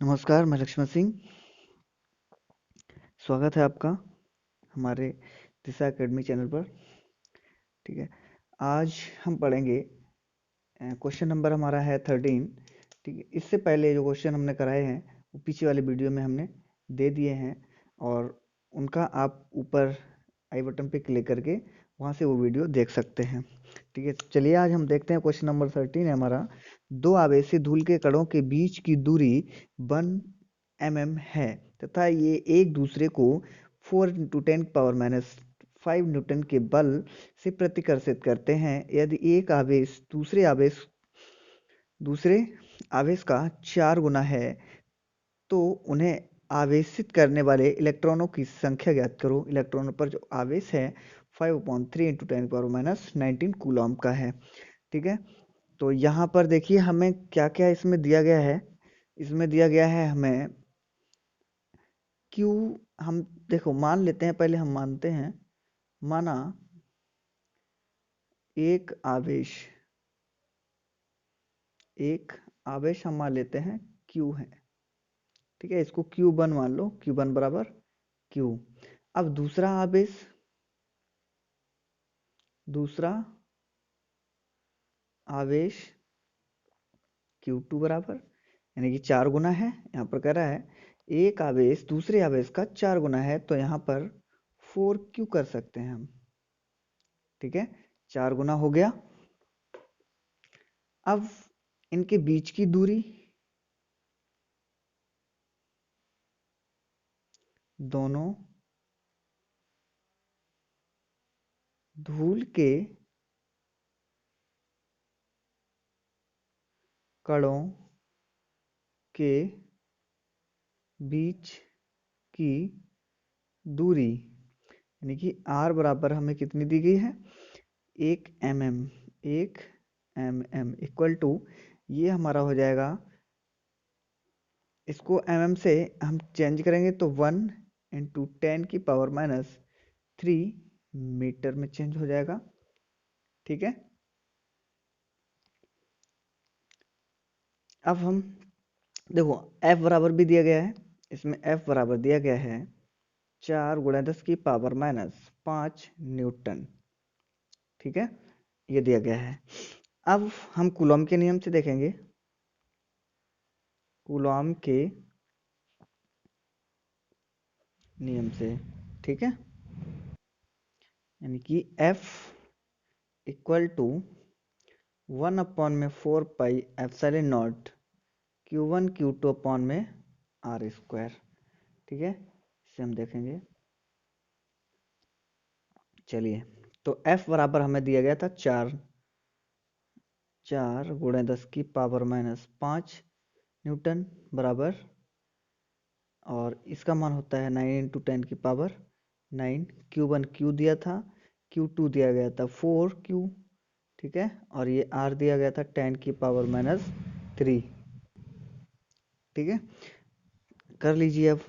नमस्कार, मैं लक्ष्मण सिंह। स्वागत है आपका हमारे दिशा एकेडमी चैनल पर। ठीक है, आज हम पढ़ेंगे क्वेश्चन नंबर हमारा है 13। ठीक है, इससे पहले जो क्वेश्चन हमने कराए हैं वो पीछे वाले वीडियो में हमने दे दिए हैं और उनका आप ऊपर आई बटन पे क्लिक करके वहाँ से वो वीडियो देख सकते हैं। ठीक है, चलिए आज हम देखते हैं क्वेश्चन नंबर 13 है हमारा। दो आवेशी धूल के कणों के बीच की दूरी 1 mm है तथा ये एक दूसरे को 4 × 10⁻⁵ न्यूटन के बल से प्रतिकर्षित करते हैं। यदि एक आवेश दूसरे आवेश का 4 गुना है तो उन्हें आवेशित करने वाले इलेक्ट्रॉनों की संख्या ज्ञात करो। इलेक्ट्रॉनों पर जो आवेश है 5/3 × 10⁻⁹ कूलॉम का है। ठीक है, तो यहाँ पर देखिए हमें क्या क्या इसमें दिया गया है। इसमें दिया गया है हमें Q। हम देखो मान लेते हैं, पहले हम मानते हैं, माना एक आवेश हम मान लेते हैं Q है। ठीक है, इसको Q1 मान लो, Q1 बराबर Q। अब दूसरा आवेश Q2 बराबर, यानी कि 4 गुना है। यहाँ पर कह रहा है एक आवेश दूसरे आवेश का 4 गुना है तो यहाँ पर 4Q कर सकते हैं हम। ठीक है, 4 गुना हो गया। अब इनके बीच की दूरी, दोनों धूल के कणों के बीच की दूरी, यानी कि R बराबर हमें कितनी दी गई है, 1 mm इक्वल टू, ये हमारा हो जाएगा, इसको mm से हम चेंज करेंगे तो 1 × 10⁻³ मीटर में चेंज हो जाएगा। ठीक है, अब हम देखो F बराबर भी दिया गया है। इसमें F बराबर दिया गया है 4 × 10⁻⁵ न्यूटन। ठीक है, ये दिया गया है। अब हम कूलॉम के नियम से देखेंगे। कूलॉम के नियम से, ठीक है, यानी कि F equal to 1/4πε0 Q1 Q2/r²। ठीक है, इसे हम देखेंगे। चलिए, तो F बराबर हमें दिया गया था 4 × 10⁻⁵ न्यूटन बराबर, और इसका मान होता है 9 × 10⁹ Q1 Q दिया था, Q2 दिया गया था 4Q। ठीक है, और ये R दिया गया था 10⁻⁻3। ठीक है, कर लीजिए अब।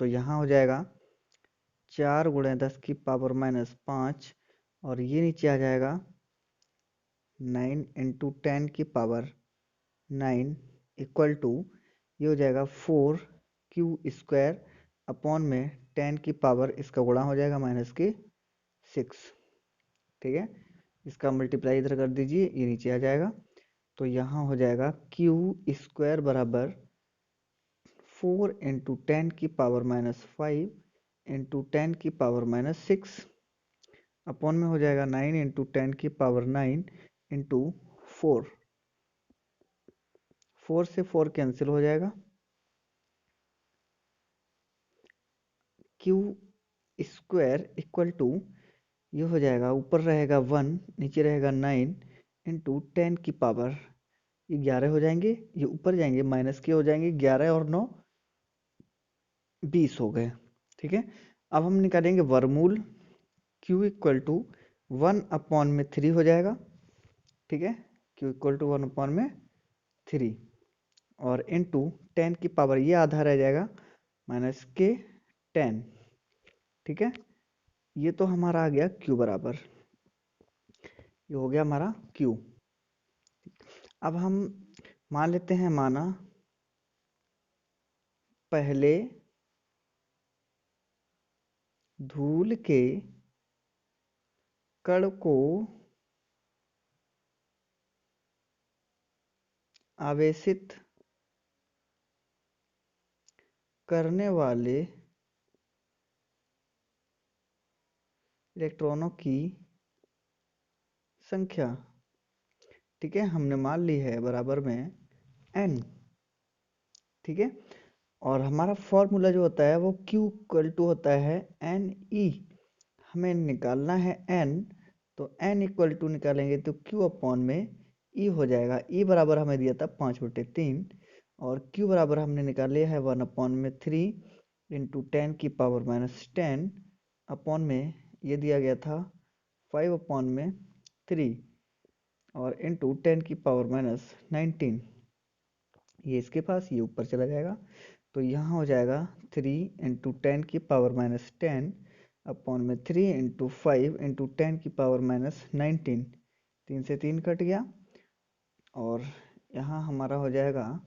तो यहाँ हो जाएगा 4 × 10⁻⁵, और ये नीचे आ जाएगा 9 × 10⁻⁹ इक्वल टू, ये हो जाएगा 4Q² 10 की पावर, इसका गुणा हो जाएगा -6। ठीक है, इसका मल्टीप्लाई इधर कर दीजिए, ये नीचे आ जाएगा। तो यहाँ हो जाएगा Q² बराबर 4 × 10⁻⁵ × 10⁻⁶ अपॉन में हो जाएगा 9 × 10⁹ × 4। 4 से 4 कैंसिल हो जाएगा। Q² इक्वल टू, ये हो जाएगा, ऊपर रहेगा 1, नीचे रहेगा 9 × 10 की पावर, ये 11 हो जाएंगे, ये ऊपर जाएंगे माइनस के हो जाएंगे, 11 और 9 20 हो गए। ठीक है, अब हम निकालेंगे वर्गमूल। Q इक्वल टू 1/3 हो जाएगा। ठीक है, Q इक्वल टू 1/3 और इनटू 10 की पावर, ये आधा रह जाएगा -10। ठीक है, ये तो हमारा आ गया Q बराबर, ये हो गया हमारा Q। अब हम मान लेते हैं, माना पहले धूल के कण को आवेशित करने वाले इलेक्ट्रॉनों की संख्या, ठीक है, हमने मान ली है बराबर में n, ठीक है। और हमारा फॉर्मूला जो होता है वो Q इक्वल टू होता है एन ई। हमें निकालना है n, तो n इक्वल टू निकालेंगे तो Q अपॉन में E हो जाएगा। E बराबर हमें दिया था 5/3 और Q बराबर हमने निकाल लिया है 1/3 इंटू 10⁻⁻10 अपॉन में ये दिया गया था 5/3 और इंटू 10⁻⁻19, ये इसके पास, ये ऊपर चला जाएगा, तो यहाँ हो जाएगा 3 इंटू 10⁻⁻10 अपॉन में 3 इंटू 5 इंटू 10⁻⁻19, 3 से 3 कट गया और यहाँ हमारा हो जाएगा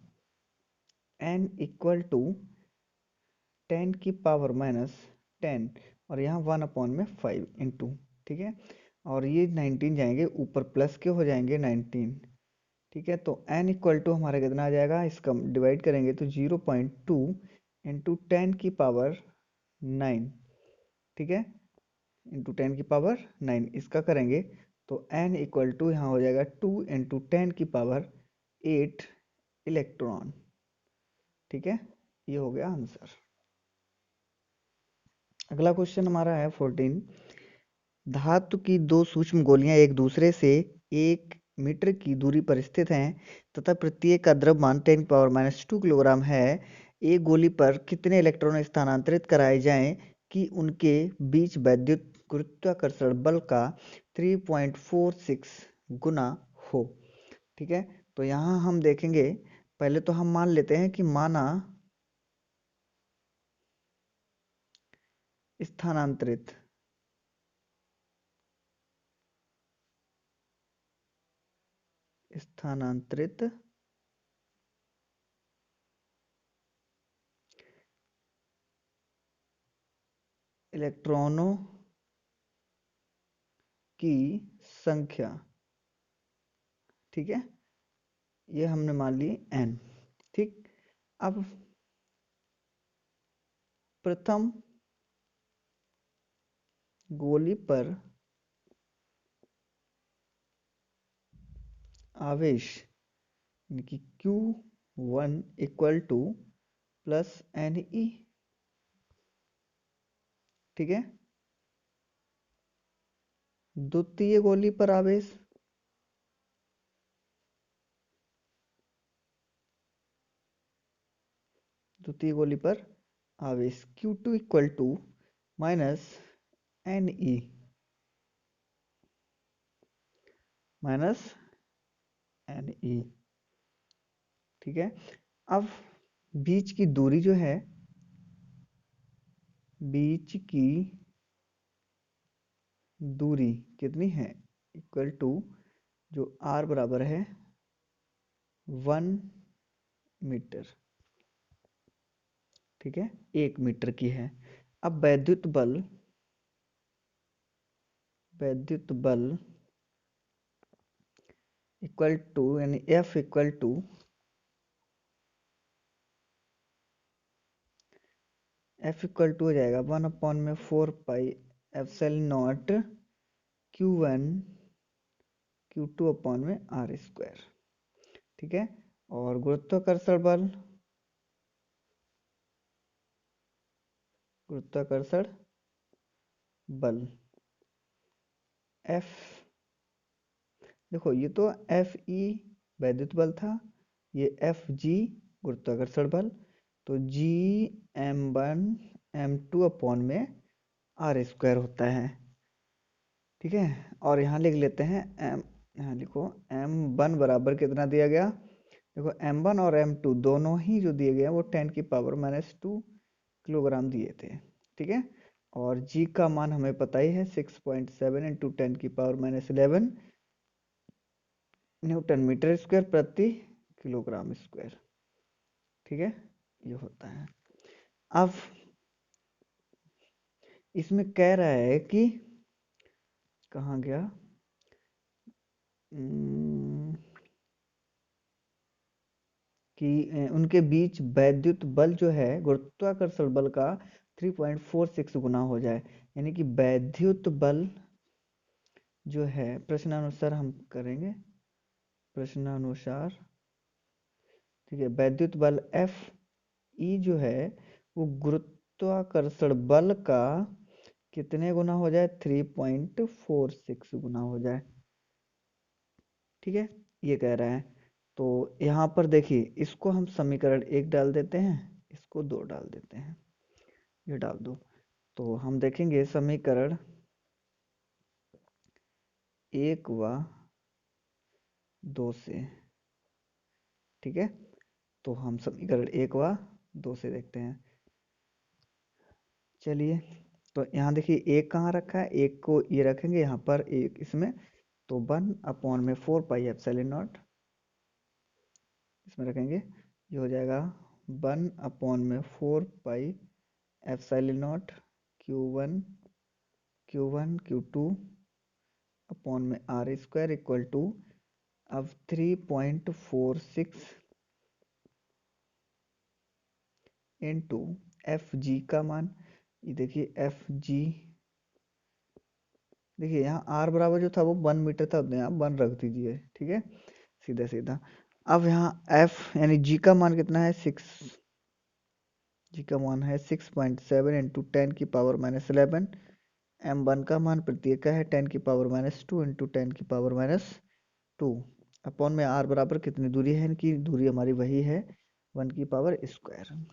n इक्वल टू 10⁻⁻10 और यहाँ 1/5 इंटू, ठीक है। और ये 19 जाएंगे ऊपर, प्लस के हो जाएंगे 19, ठीक है। तो n इक्वल टू हमारा कितना आ जाएगा, इसका डिवाइड करेंगे तो 0.2 इंटू 10⁻9, ठीक है, इंटू 10⁻9 इसका करेंगे तो n इक्वल टू यहाँ हो जाएगा 2 इंटू 10⁸ इलेक्ट्रॉन, ठीक है। ये हो गया आंसर। अगला क्वेश्चन हमारा है 14। धातु की दो सूक्ष्म गोलियां एक दूसरे से 1 मीटर की दूरी पर स्थित हैं तथा प्रत्येक का द्रव्यमान 10⁻² किलोग्राम है। एक गोली पर कितने इलेक्ट्रॉन स्थानांतरित कराए जाएं कि उनके बीच वैद्युत गुरुत्वाकर्षण बल का 3.46 गुना हो, ठीक है। तो यहाँ हम देखेंगे, पहले तो हम मान लेते हैं कि माना स्थानांतरित, स्थानांतरित इलेक्ट्रॉनों की संख्या, ठीक है, ये हमने मान ली n, ठीक। अब प्रथम गोली पर आवेश यानी कि Q1 equal two plus NE, ठीक है। द्वितीय गोली पर आवेश द्वितीय गोली पर आवेश Q2 equal to minus NE minus NE, ठीक है। अब बीच की दूरी जो है, बीच की दूरी कितनी है, इक्वल टू जो R बराबर है 1 मीटर, ठीक है, 1 मीटर की है। अब वैद्युत बल इक्वल टू यानी F इक्वल टू हो जाएगा 1/4 पाई Q1 Q2 अपॉन में R², ठीक है। और गुरुत्वाकर्षण बल F, देखो ये तो FE वैद्युत बल था, ये FG गुरुत्वाकर्षण बल, तो G m1 m2 अपॉन में R² होता है, ठीक है। और यहाँ लिख लेते हैं m, यहाँ लिखो m1 बराबर कितना दिया गया, देखो m1 और m2 दोनों ही जो दिए गए हैं वो 10⁻⁻² किलोग्राम दिए थे, ठीक है। और g का मान हमें पता ही है 6.7 इंटू 10⁻11 न्यूटन मीटर स्क्वायर प्रति किलोग्राम स्क्वायर, ठीक है, ये होता है। अब इसमें कह रहा है कि कहाँ गया, कि उनके बीच वैद्युत बल जो है गुरुत्वाकर्षण बल का 3.46 गुना हो जाए। यानी कि वैद्युत बल जो है, प्रश्नानुसार हम करेंगे, प्रश्नानुसार, ठीक है, वैद्युत बल एफ ई जो है वो गुरुत्वाकर्षण बल का कितने गुना हो जाए, 3.46 गुना हो जाए। ठीक है, ये कह रहा है। तो यहाँ पर देखिए, इसको हम समीकरण 1 डाल देते हैं, इसको 2 डाल देते हैं, ये डाल दो। तो हम देखेंगे समीकरण 1 व 2 से। ठीक है, तो हम समीकरण 1 व 2 से देखते हैं। चलिए, तो यहाँ देखिए एक कहाँ रखा है, एक को ये रखेंगे यहाँ पर, एक इसमें, तो 1/4 पाई एप्सिलॉन नॉट इसमें रखेंगे, ये हो जाएगा 1/4 pi epsilon not Q1 Q2 upon में आर स्क्वायर इक्वल टू, अब 3.46 इंटू एफ जी का मान, ये देखिए एफ जी, देखिए यहाँ आर बराबर जो था वो 1 मीटर था, उतने आप 1 रख दीजिए। ठीक है, सीधा सीधा। अब यहाँ एफ यानी जी का मान कितना है, 6, जी का मान है 6.7 इंटू 10⁻⁻11। m1 का मान प्रत्येक का है 10⁻⁻2 इंटू 10⁻⁻2 अपॉन में आर बराबर कितनी दूरी है, इनकी दूरी हमारी वही है 1 की पावर स्क्वायर।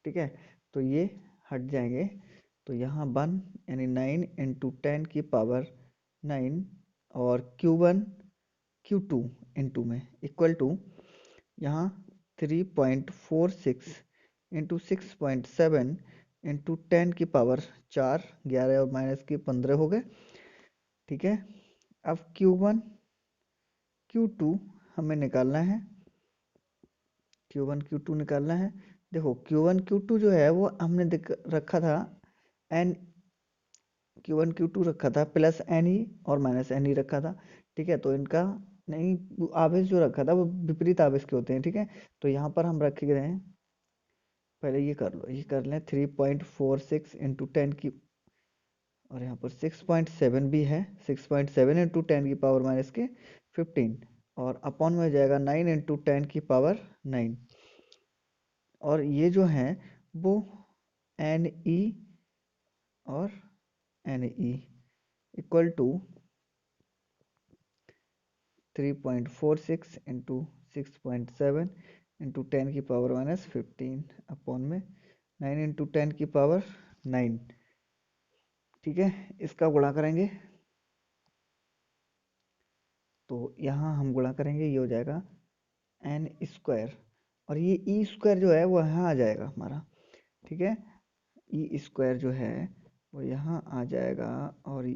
ठीक है, तो ये हट जाएंगे, तो यहाँ 1 यानी 9 इंटू 10⁻9 और Q1 Q2 इंटू में इक्वल टू, यहाँ 3.46 इंटू 6.7 इंटू 10⁻4, 11 और माइनस के 15 हो गए। ठीक है, अब Q1 Q2 हमें निकालना है, Q1 Q2 निकालना है। देखो Q1 Q2 जो है वो हमने रखा था एन, Q1 Q2 रखा था प्लस एन ई और माइनस एन ई रखा था। ठीक है, तो इनका नहीं, आवेश जो रखा था वो विपरीत आवेश के होते हैं। ठीक है, तो यहाँ पर हम रखे गए हैं, पहले ये कर लो, ये कर लें 3.46 इंटू 10 की, और यहाँ पर 6.7 भी है, 6.7 इंटू 10⁻⁻15 और अपॉन में हो जाएगा 9 इंटू 10⁻9, और ये जो है वो एन ई और N E equal to 3.46 into 6.7 into 10⁻⁻15 upon में 9 इंटू 10⁻9। ठीक है, इसका गुणा करेंगे, तो यहाँ हम गुणा करेंगे, ये हो जाएगा एन स्क्वायर, और ये ई स्क्वायर जो है वो यहाँ आ जाएगा हमारा। ठीक है, ई स्क्वायर जो है वो यहाँ आ जाएगा, और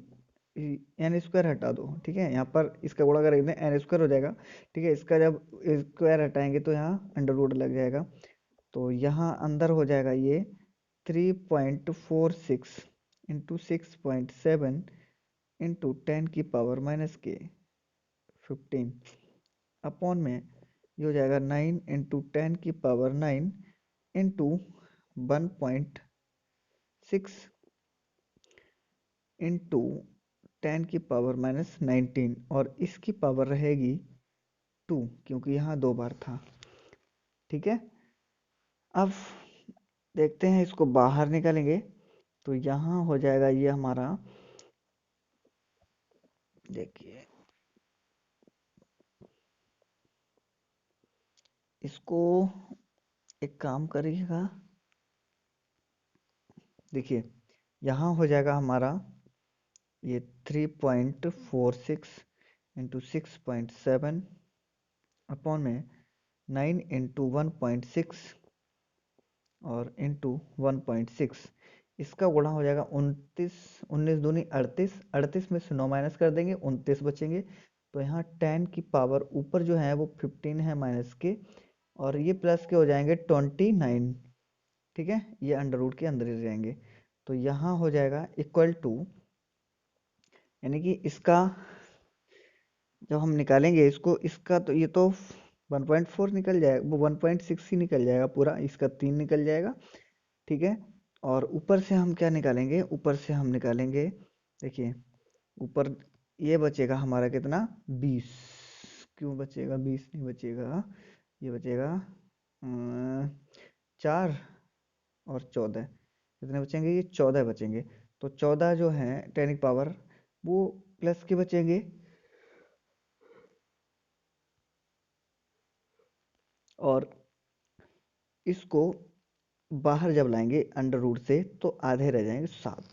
एन स्क्वायर हटा दो। ठीक है, यहाँ पर इसका गुणा करेंगे एन स्क्वायर हो जाएगा। ठीक है, इसका जब स्क्वायर हटाएंगे तो यहाँ अंडर रूट लग जाएगा, तो यहाँ अंदर हो जाएगा ये 3.46 इंटू 6.7 इंटू 10⁻⁻15 अपॉन में ये हो जाएगा 9 इंटू 10⁻9 इंटू 1.6 इंटू 10⁻⁻19, और इसकी पावर रहेगी 2, क्योंकि यहाँ 2 बार था। ठीक है, अब देखते हैं, इसको बाहर निकालेंगे, तो यहाँ हो जाएगा ये हमारा, देखिए इसको एक काम करिएगा, देखिए यहाँ हो जाएगा हमारा ये 3.46 इंटू 6.7 अपॉन में 9 इंटू 1.6 और इंटू 1.6, इसका गुणा हो जाएगा 29, 19 दूनी 38, 38 में से 9 माइनस कर देंगे, 29 बचेंगे। तो यहाँ 10 की पावर ऊपर जो है वो 15 है माइनस के, और ये प्लस के हो जाएंगे 29। ठीक है, ये अंडर रूट के अंदर ही रहेंगे। तो यहाँ हो जाएगा इक्वल टू, यानी कि इसका जब हम निकालेंगे इसको, इसका तो ये तो 1.4 निकल जाएगा, वो 1.6 ही निकल जाएगा पूरा, इसका 3 निकल जाएगा। ठीक है, और ऊपर से हम क्या निकालेंगे, ऊपर से हम निकालेंगे, देखिए ऊपर ये बचेगा हमारा कितना, 20। क्यों बचेगा 20, नहीं बचेगा, ये बचेगा 4 और 14, कितने बचेंगे, ये 14 बचेंगे। तो 14 जो है 10 की पावर, वो प्लस के बचेंगे, और इसको बाहर जब लाएंगे अंडर रूट से तो आधे रह जाएंगे 7।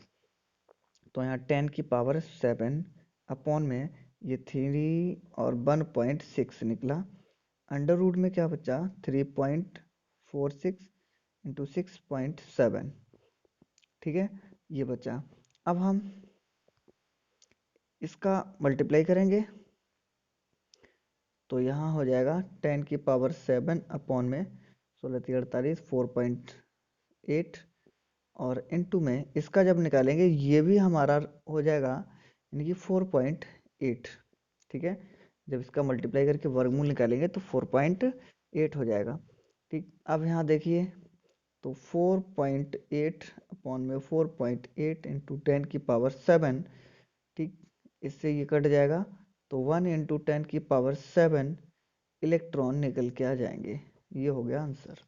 तो यहाँ 10 की पावर 7 अपॉन में ये 3 और 1.6 निकला। अंडर रूट में क्या बचा, 3.46 इंटू 6.7। ठीक है, ये बचा। अब हम इसका मल्टीप्लाई करेंगे तो यहाँ हो जाएगा 10 की पावर 7 अपॉन में 16×3 = 48, 4.8, और इनटू में इसका जब निकालेंगे ये भी हमारा हो जाएगा, यानी कि 4.8। ठीक है, जब इसका मल्टीप्लाई करके वर्गमूल निकालेंगे तो 4.8 हो जाएगा। ठीक, अब यहाँ देखिए तो 4.8 अपॉन में 4.8 इंटू 10 की पावर 7। ठीक, इससे ये कट जाएगा तो 1 इंटू 10 की पावर 7 इलेक्ट्रॉन निकल के आ जाएंगे। ये हो गया आंसर।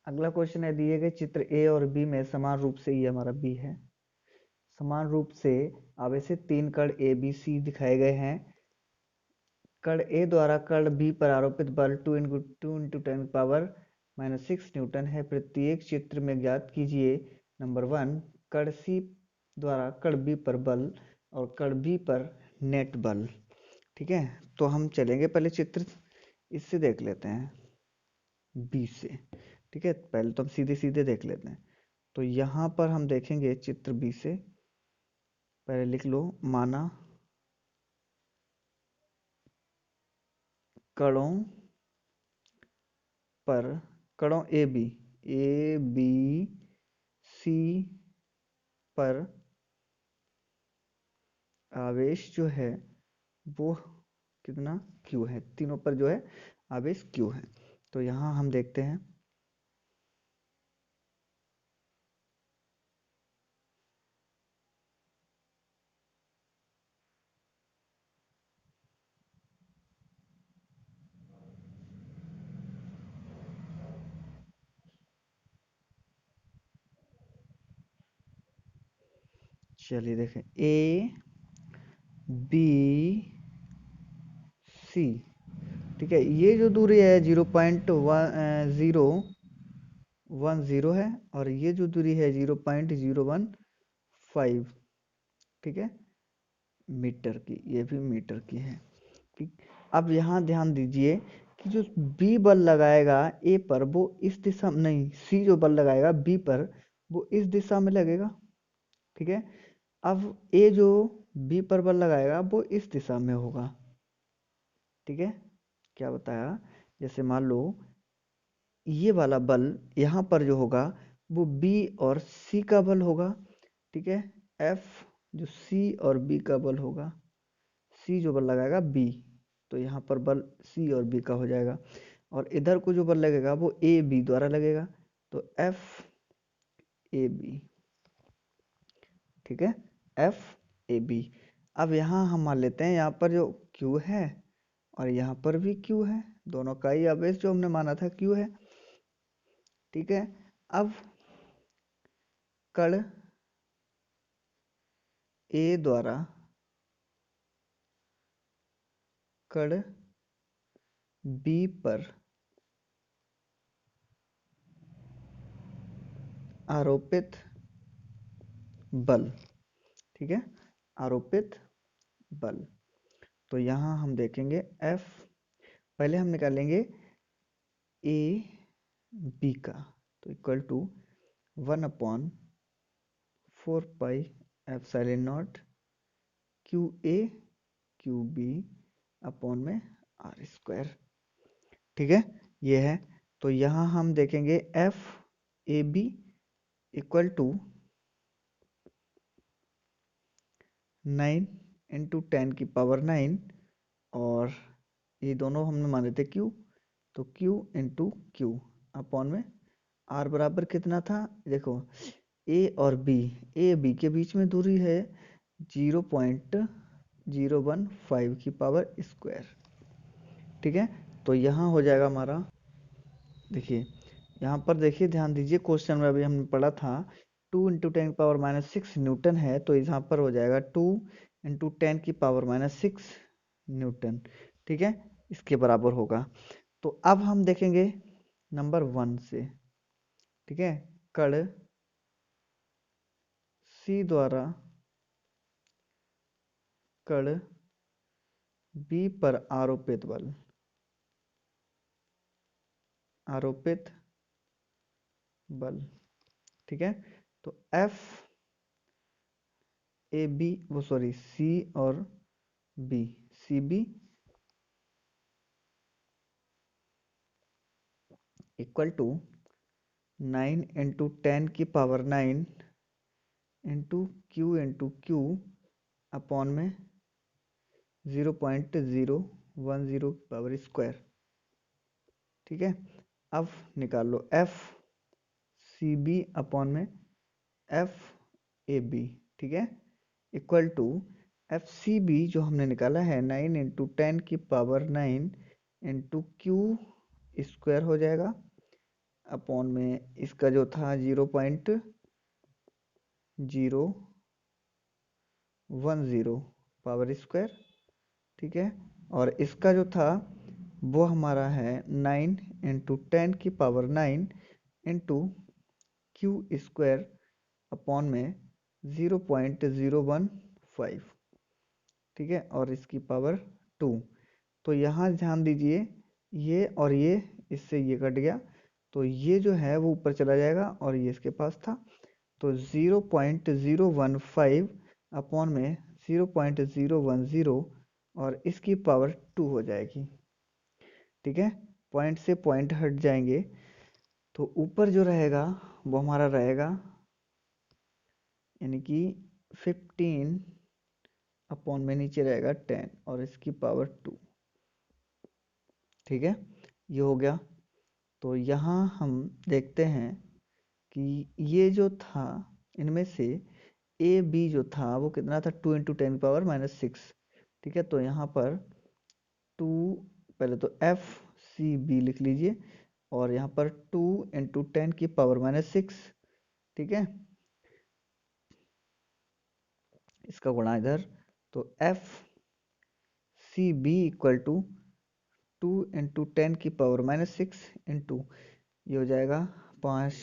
अगला क्वेश्चन है, दिए गए चित्र ए और बी में समान रूप से, ये हमारा बी है, समान रूप से आवेशित 3 कण ए बी सी दिखाए गए हैं। कण ए द्वारा कण बी पर आरोपित बल 2 × 10⁻⁻⁶ न्यूटन है। प्रत्येक चित्र में ज्ञात कीजिए नंबर 1 कण सी द्वारा कण बी पर बल और कण बी पर नेट बल। ठीक है, तो हम चलेंगे पहले चित्र इससे देख लेते हैं, बी से। ठीक है, पहले तो हम सीधे सीधे देख लेते हैं। तो यहाँ पर हम देखेंगे चित्र बी से, पहले लिख लो, माना कणों पर, कणों ए बी सी पर आवेश जो है वो कितना, क्यू है, तीनों पर जो है आवेश क्यू है। तो यहाँ हम देखते हैं, चलिए देखें, ए बी सी। ठीक है, ये जो दूरी है 0.1010 है, और ये जो दूरी है 0.015, ठीक है, मीटर की, ये भी मीटर की है। ठीक, अब यहाँ ध्यान दीजिए कि जो बी बल लगाएगा ए पर, वो इस दिशा में नहीं, सी जो बल लगाएगा बी पर वो इस दिशा में लगेगा। ठीक है, अब ए जो बी पर बल लगाएगा वो इस दिशा में होगा। ठीक है, क्या बताया, जैसे मान लो ये वाला बल यहाँ पर जो होगा वो बी और सी का बल होगा। ठीक है, एफ जो सी और बी का बल होगा, सी जो बल लगाएगा बी, तो यहाँ पर बल सी और बी का हो जाएगा, और इधर को जो बल लगेगा वो ए बी द्वारा लगेगा, तो एफ ए बी। ठीक है, एफ ए बी। अब यहाँ हम मान लेते हैं यहाँ पर जो क्यू है और यहाँ पर भी क्यू है, दोनों का ही आवेश जो हमने माना था क्यू है। ठीक है, अब कण ए द्वारा कण बी पर आरोपित बल। ठीक है, आरोपित बल, तो यहाँ हम देखेंगे एफ, पहले हम निकालेंगे ए बी का, तो equal to 1/4πε0 Q A Q B upon में आर स्क्वायर। ठीक है, ये है। तो यहाँ हम देखेंगे F A B equal to 9 into 10⁻9 और ये दोनों हमने माने थे क्यू, तो क्यू इंटू क्यू अपॉन में आर बराबर कितना था, देखो ए और बी के बीच में दूरी है 0.015 की पावर स्क्वायर। ठीक है, तो यहाँ हो जाएगा हमारा, देखिए यहाँ पर देखिए ध्यान दीजिए, क्वेश्चन में अभी हमने पढ़ा था 2 × 10⁻6 न्यूटन है, तो यहाँ पर हो जाएगा 2 × 10⁻6 न्यूटन। ठीक है, इसके बराबर होगा। तो अब हम देखेंगे नंबर 1 से। ठीक है, कण सी द्वारा कण बी पर आरोपित बल। ठीक है, तो एफ ए बी वो सॉरी सी और B, C B equal to 9 × 10⁻9 into Q upon में 0.010 पावर स्क्वायर। ठीक है, अब निकाल लो एफ सी बी अपॉन में एफ ए बी। ठीक है, equal to F C B जो हमने निकाला है 9 × 10⁻9 इंटू क्यू स्क्वायर हो जाएगा अपॉन में इसका जो था 0.010 पावर स्क्वायर। ठीक है, और इसका जो था वो हमारा है 9 × 10⁻9 इंटू क्यू स्क्वायर अपॉन में 0.015। ठीक है, और इसकी पावर 2। तो यहाँ ध्यान दीजिए, ये और ये इससे ये कट गया, तो ये जो है वो ऊपर चला जाएगा और ये इसके पास था, तो 0.015 अपॉन में 0.010 और इसकी पावर 2 हो जाएगी। ठीक है, पॉइंट से पॉइंट हट जाएंगे, तो ऊपर जो रहेगा वो हमारा रहेगा यानी कि 15 अपॉन में नीचे रहेगा 10 और इसकी पावर 2। ठीक है, ये हो गया। तो यहाँ हम देखते हैं कि ये जो था इनमें से ए बी जो था वो कितना था 2 × 10⁻6। ठीक है, तो यहाँ पर 2 पहले तो एफ सी बी लिख लीजिए और यहाँ पर 2 × 10⁻6। ठीक है, इसका गुणा इधर, तो F C B equal to 2 × 10⁻6 into ये हो जाएगा 5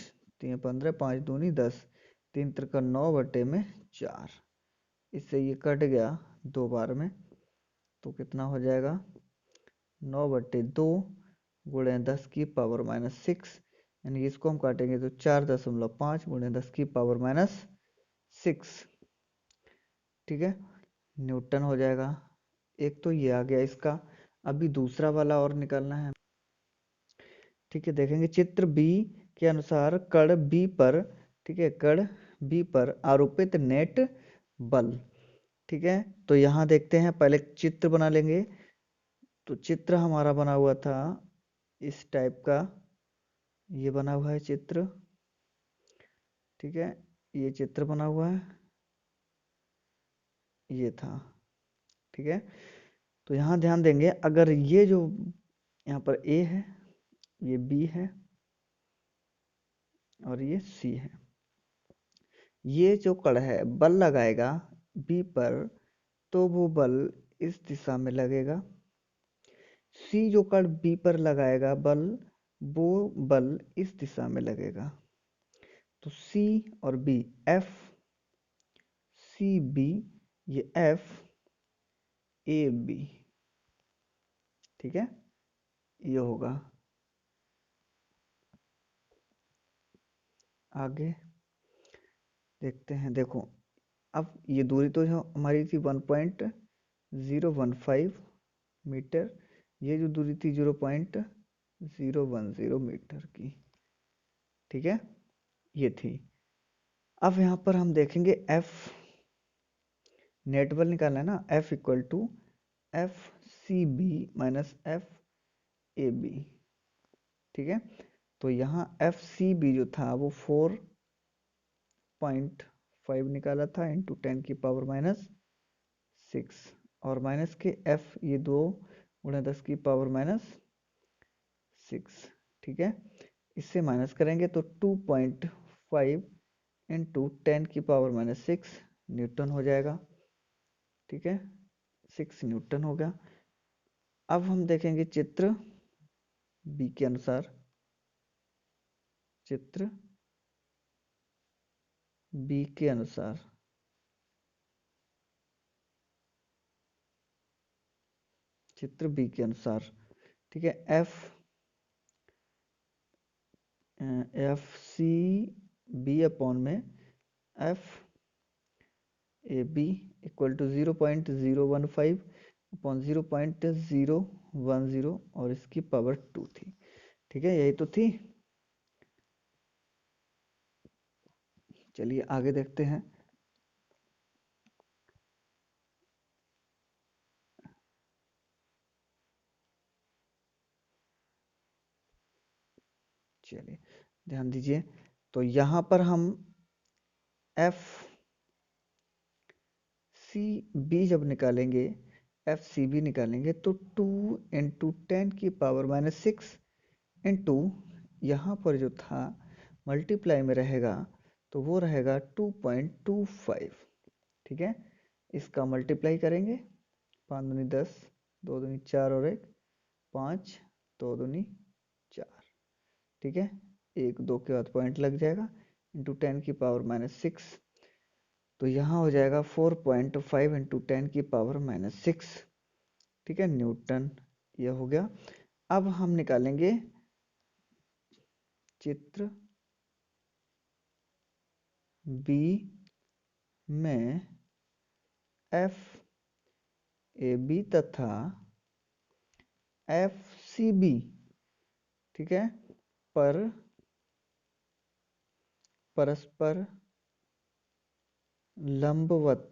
3 15 5 दूनी 10 3 × 9/4। इससे ये कट गया 2 बार में, तो कितना हो जाएगा 9/2 गुणे 10⁻6, यानी इसको हम काटेंगे तो 4.5 गुणे 10⁻6। ठीक है, न्यूटन हो जाएगा। एक तो ये आ गया इसका, अभी दूसरा वाला और निकालना है। ठीक है, देखेंगे चित्र बी के अनुसार कण बी पर, ठीक है, कण बी पर आरोपित नेट बल। ठीक है, तो यहाँ देखते हैं, पहले चित्र बना लेंगे। तो चित्र हमारा बना हुआ था इस टाइप का, ये बना हुआ है चित्र। ठीक है, ये चित्र बना हुआ है, ये था। ठीक है, तो यहाँ ध्यान देंगे, अगर ये जो यहाँ पर ए है, ये बी है और ये सी है, ये जो कण है बल लगाएगा बी पर, तो वो बल इस दिशा में लगेगा। सी जो कण बी पर लगाएगा बल, वो बल इस दिशा में लगेगा। तो सी और बी, एफ सी बी, ये एफ ए बी। ठीक है, ये होगा। आगे देखते हैं, देखो अब ये दूरी तो जो हमारी थी 1.015 मीटर, ये जो दूरी थी 0.010 010 मीटर की। ठीक है, ये थी। अब यहाँ पर हम देखेंगे एफ, नेट बल निकालना है ना, F equal to F C B minus F A B. ठीक है, तो यहाँ एफ सी बी जो था वो 4.5 निकाला था इंटू 10⁻⁻6, और माइनस के एफ ये 2 × 10⁻⁻6। ठीक है, इससे माइनस करेंगे तो 2.5 इंटू 10⁻⁻6 न्यूटन हो जाएगा। ठीक है, 6 न्यूटन हो गया। अब हम देखेंगे चित्र बी के अनुसार, चित्र बी के अनुसार चित्र बी के अनुसार ठीक है, एफ सी बी अपॉन में F A B equal to 0.015 upon 0.010 और इसकी पावर 2 थी। ठीक है, यही तो थी। चलिए आगे देखते हैं। चलिए ध्यान दीजिए, तो यहाँ पर हम एफ सी बी जब निकालेंगे, एफ सी बी निकालेंगे तो 2 इंटू 10⁻⁻6 इंटू यहाँ पर जो था मल्टीप्लाई में रहेगा तो वो रहेगा 2.25। ठीक है, इसका मल्टीप्लाई करेंगे, 5 दूनी 10, 2 दूनी 4 और 1 5, 2 दूनी 4। ठीक है, 1 2 के बाद पॉइंट लग जाएगा, इंटू 10⁻⁻6, तो यहाँ हो जाएगा 4.5 इंटू 10⁻⁻6। ठीक है, न्यूटन यह हो गया। अब हम निकालेंगे चित्र बी में एफ ए बी तथा एफ सी बी, ठीक है, पर परस्पर लंबवत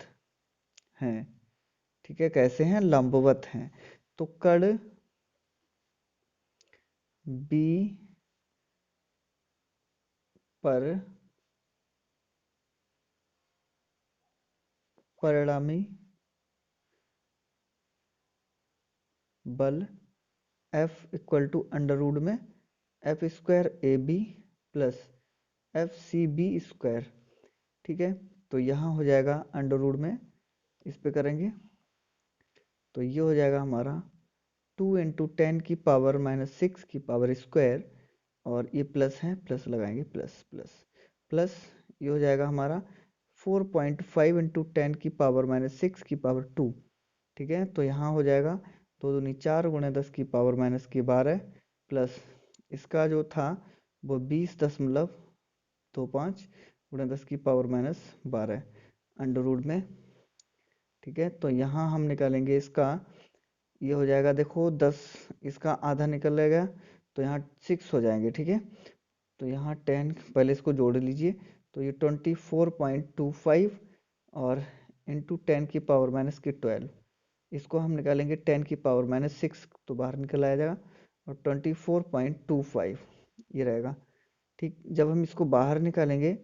हैं। ठीक है, कैसे हैं? लंबवत हैं। तो कण बी पर परिणामी बल F equal to under root में F square A B plus F C B square. ठीक है, तो यहाँ हो जाएगा अंडर रूट में, इस पे करेंगे तो ये हो जाएगा हमारा 2 इंटू 10⁻⁻6 की पावर स्क्वायर, और ये प्लस है, प्लस लगाएंगे, प्लस प्लस प्लस, ये हो जाएगा हमारा 4.5 इंटू 10⁻⁻6 की पावर 2। ठीक है, तो यहाँ हो जाएगा 2 दूनी 4 गुणे 10⁻⁻12 प्लस इसका जो था वो 20.25 गुणे 10⁻⁻12 अंडर रूट में। ठीक है, तो यहाँ हम निकालेंगे इसका, ये हो जाएगा, देखो 10 इसका आधा निकलेगा तो यहाँ 6 हो जाएंगे। ठीक है, तो यहाँ 10 पहले इसको जोड़ लीजिए, तो ये 24.25 और इंटू 10⁻⁻12, इसको हम निकालेंगे 10⁻⁻6 तो बाहर निकल आ जाएगा, और 24.25 ये रहेगा। ठीक, जब हम इसको बाहर निकालेंगे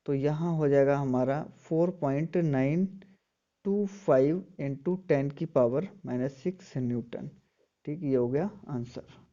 तो यहाँ हो जाएगा हमारा 4.925 इंटू 10⁻⁻6 न्यूटन। ठीक, ये हो गया आंसर।